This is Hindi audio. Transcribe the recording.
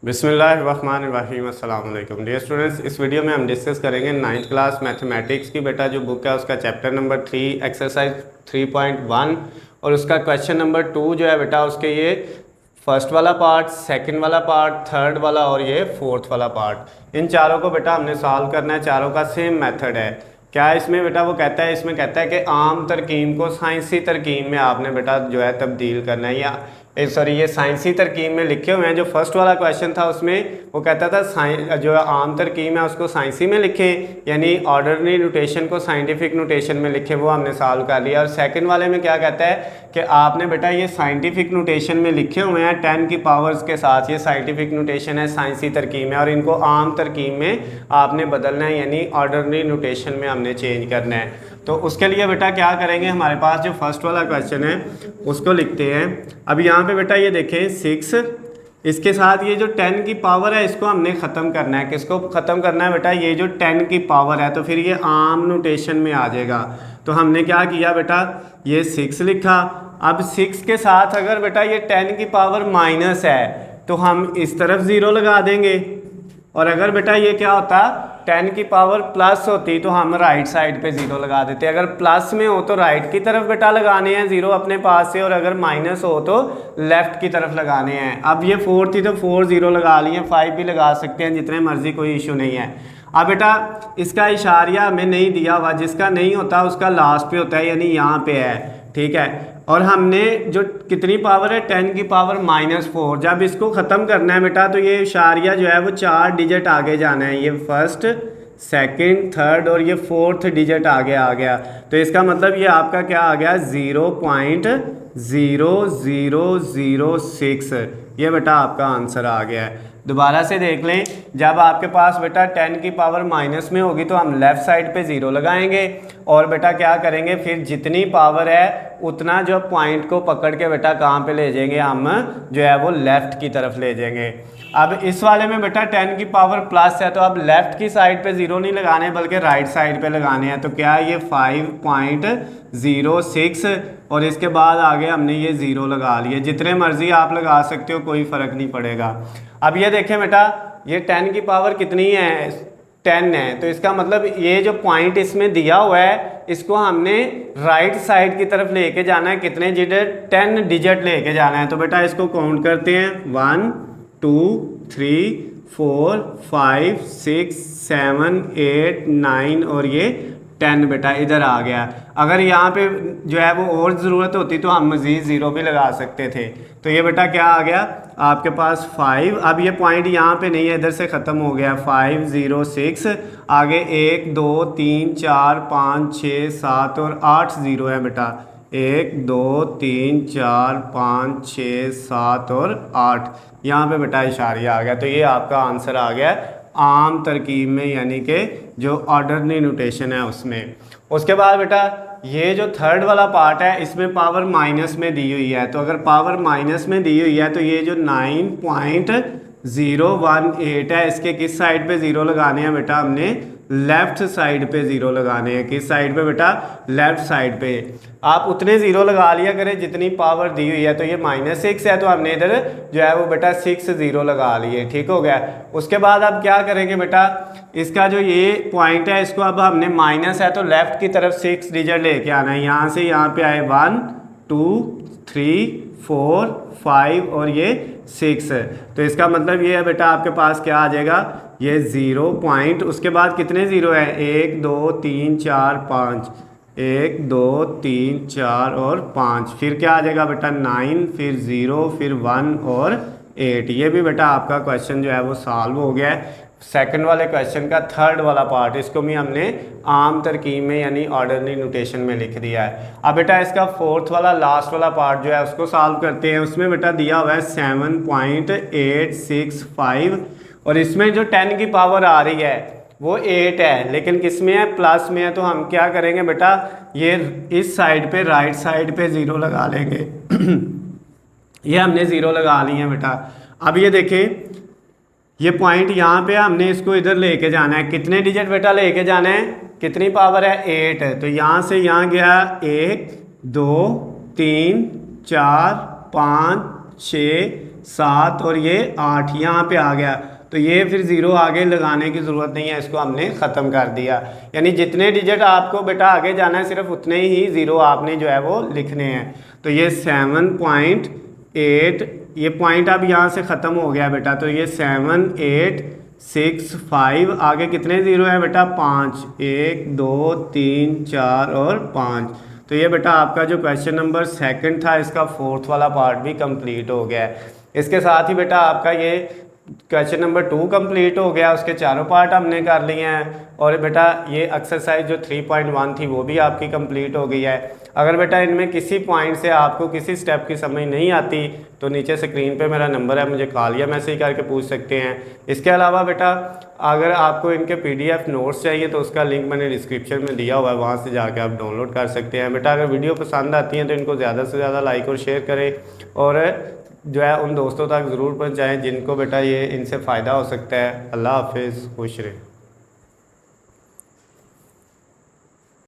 बिस्मिल्लाहिर्रहमानिर्रहीम। अस्सलाम वालेकुम डियर स्टूडेंट्स, इस वीडियो में हम डिस्कस करेंगे 9th क्लास मैथमेटिक्स की बेटा जो बुक है उसका चैप्टर नंबर 3 एक्सरसाइज 3.1 और उसका क्वेश्चन नंबर 2 जो है बेटा उसके ये फर्स्ट वाला पार्ट, सेकंड वाला पार्ट, थर्ड वाला और ये फोर्थ वाला पार्ट, इन चारों को बेटा हमने सॉल्व करना है। चारों का सेम मेथड है। क्या इसमें बेटा वो कहता है, इसमें कहता है कि आम तरकीब को साइंसी तरकीब में आपने बेटा जो है तब्दील करना है, या सॉरी ये साइंसी तरकीब में लिखे हुए हैं। जो फर्स्ट वाला क्वेश्चन था उसमें वो कहता था जो आम तरकीब है उसको साइंसी में लिखें, यानी ऑर्डरली नोटेशन को साइंटिफिक नोटेशन में लिखे, वो हमने सॉल्व कर लिया। और सेकंड वाले में क्या कहता है कि आपने बेटा ये साइंटिफिक नोटेशन में लिखे हुए हैं 10 की पावर्स के साथ, ये साइंटिफिक नोटेशन है, साइंसी तरकीब है, और इनको आम तरकीब में आपने बदलना है, यानी ऑर्डरली नोटेशन में हमने चेंज करना है। तो उसके लिए बेटा क्या करेंगे, हमारे पास जो फर्स्ट वाला क्वेश्चन है उसको लिखते हैं। अब यहाँ पे बेटा ये देखें 6, इसके साथ ये जो 10 की पावर है इसको हमने ख़त्म करना है। किसको ख़त्म करना है बेटा, ये जो 10 की पावर है, तो फिर ये आम नोटेशन में आ जाएगा। तो हमने क्या किया बेटा, ये 6 लिखा। अब 6 के साथ अगर बेटा ये 10 की पावर माइनस है तो हम इस तरफ ज़ीरो लगा देंगे, और अगर बेटा ये क्या होता 10 की पावर प्लस होती तो हम राइट साइड पे ज़ीरो लगा देते। अगर प्लस में हो तो राइट की तरफ बेटा लगाने हैं ज़ीरो अपने पास से, और अगर माइनस हो तो लेफ़्ट की तरफ लगाने हैं। अब ये 4 थी तो 4 ज़ीरो लगा लिए, 5 भी लगा सकते हैं, जितने मर्जी, कोई इशू नहीं है। अब बेटा इसका इशारिया हमें नहीं दिया हुआ, जिसका नहीं होता उसका लास्ट पे होता है, यानी यहाँ पे है, ठीक है। और हमने जो कितनी पावर है 10 की पावर -4, जब इसको ख़त्म करना है बेटा तो ये इशारिया जो है वो 4 डिजिट आगे जाना है। ये फर्स्ट, सेकंड, थर्ड और ये फोर्थ डिजिट आगे आ गया। तो इसका मतलब ये आपका क्या आ गया 0.0006, ये बेटा आपका आंसर आ गया है। दोबारा से देख लें, जब आपके पास बेटा 10 की पावर माइनस में होगी तो हम लेफ़्ट साइड पे ज़ीरो लगाएंगे, और बेटा क्या करेंगे फिर जितनी पावर है उतना जो पॉइंट को पकड़ के बेटा कहाँ पे ले जाएंगे, हम जो है वो लेफ़्ट की तरफ ले जाएंगे। अब इस वाले में बेटा 10 की पावर प्लस है तो अब लेफ़्ट की साइड पे ज़ीरो नहीं लगाने बल्कि राइट साइड पे लगाने हैं। तो क्या ये 5.06, और इसके बाद आगे हमने ये ज़ीरो लगा लिए। जितने मर्जी आप लगा सकते हो, कोई फ़र्क नहीं पड़ेगा। अब ये देखें बेटा, ये 10 की पावर कितनी है, 10 है, तो इसका मतलब ये जो पॉइंट इसमें दिया हुआ है इसको हमने राइट साइड की तरफ लेके जाना है। कितने डिजिट, 10 डिजिट लेके जाना है। तो बेटा इसको काउंट करते हैं, 1 2 3 4 5 6 7 8 9 और ये 10 बेटा इधर आ गया। अगर यहाँ पे जो है वो और ज़रूरत होती तो हम मज़ीद ज़ीरो भी लगा सकते थे। तो ये बेटा क्या आ गया आपके पास 5। अब ये पॉइंट यहाँ पे नहीं है, इधर से ख़त्म हो गया, 506, आगे 1 2 3 4 5 6 7 और 8 ज़ीरो है बेटा, 1 2 3 4 5 6 7 और 8, यहाँ पे बेटा इशारिया आ गया। तो ये आपका आंसर आ गया आम तरकीब में, यानी कि जो ऑर्डरली नोटेशन है उसमें। उसके बाद बेटा ये जो थर्ड वाला पार्ट है इसमें पावर माइनस में दी हुई है। तो अगर पावर माइनस में दी हुई है तो ये जो 9.018 है, इसके किस साइड पे ज़ीरो लगाने हैं बेटा, हमने लेफ़्ट साइड पे ज़ीरो लगाने हैं। किस साइड पे बेटा, लेफ़्ट साइड पे। आप उतने ज़ीरो लगा लिया करें जितनी पावर दी हुई है। तो ये -6 है तो हमने इधर जो है वो बेटा 6 ज़ीरो लगा लिए, ठीक हो गया। उसके बाद अब क्या करेंगे बेटा, इसका जो ये पॉइंट है इसको अब हमने माइनस है तो लेफ़्ट की तरफ 6 डिजिट लेके आना है। यहाँ से यहाँ पे आए 1 2 3 4 5 और ये 6। तो इसका मतलब ये है बेटा आपके पास क्या आ जाएगा, ये 0 पॉइंट, उसके बाद कितने ज़ीरो है, 1 2 3 4 5, 1 2 3 4 और 5, फिर क्या आ जाएगा बेटा 9, फिर 0, फिर 1 और 8। ये भी बेटा आपका क्वेश्चन जो है वो सॉल्व हो गया है। सेकंड वाले क्वेश्चन का थर्ड वाला पार्ट, इसको भी हमने आम तरकीब में यानी ऑर्डरली नोटेशन में लिख दिया है। अब बेटा इसका फोर्थ वाला लास्ट वाला पार्ट जो है उसको सॉल्व करते हैं। उसमें बेटा दिया हुआ है 7.865, और इसमें जो 10 की पावर आ रही है वो 8 है, लेकिन किस में है, प्लस में है। तो हम क्या करेंगे बेटा, ये इस साइड पे राइट साइड पे ज़ीरो लगा लेंगे। ये हमने ज़ीरो लगा ली है बेटा। अब ये देखें, ये पॉइंट यहाँ पे हमने इसको इधर लेके जाना है। कितने डिजिट बेटा लेके जाना है, कितनी पावर है, 8 है। तो यहाँ से यहाँ गया 1 2 3 4 5 6 7 और ये 8 यहाँ पे आ गया, तो ये फिर 0 आगे लगाने की ज़रूरत नहीं है, इसको हमने ख़त्म कर दिया। यानी जितने डिजिट आपको बेटा आगे जाना है सिर्फ उतने ही 0 आपने जो है वो लिखने हैं। तो ये 7.8, ये पॉइंट अब यहाँ से ख़त्म हो गया बेटा, तो ये 7 8 6 5, आगे कितने 0 है बेटा 5, 1 2 3 4 और 5। तो ये बेटा आपका जो क्वेश्चन नंबर सेकंड था इसका फोर्थ वाला पार्ट भी कंप्लीट हो गया है। इसके साथ ही बेटा आपका ये क्वेश्चन नंबर 2 कंप्लीट हो गया, उसके चारों पार्ट हमने कर लिए हैं। और बेटा ये एक्सरसाइज जो 3.1 थी वो भी आपकी कंप्लीट हो गई है। अगर बेटा इनमें किसी पॉइंट से आपको किसी स्टेप की समझ नहीं आती तो नीचे स्क्रीन पे मेरा नंबर है, मुझे कॉल या मैसेज करके पूछ सकते हैं। इसके अलावा बेटा अगर आपको इनके PDF नोट्स चाहिए तो उसका लिंक मैंने डिस्क्रिप्शन में दिया हुआ है, वहाँ से जाके आप डाउनलोड कर सकते हैं। बेटा अगर वीडियो पसंद आती है तो इनको ज़्यादा से ज़्यादा लाइक और शेयर करें, और जो है उन दोस्तों तक ज़रूर पहुँचाएँ जिनको बेटा ये इनसे फ़ायदा हो सकता है। अल्लाह हाफिज़, खुश रहें।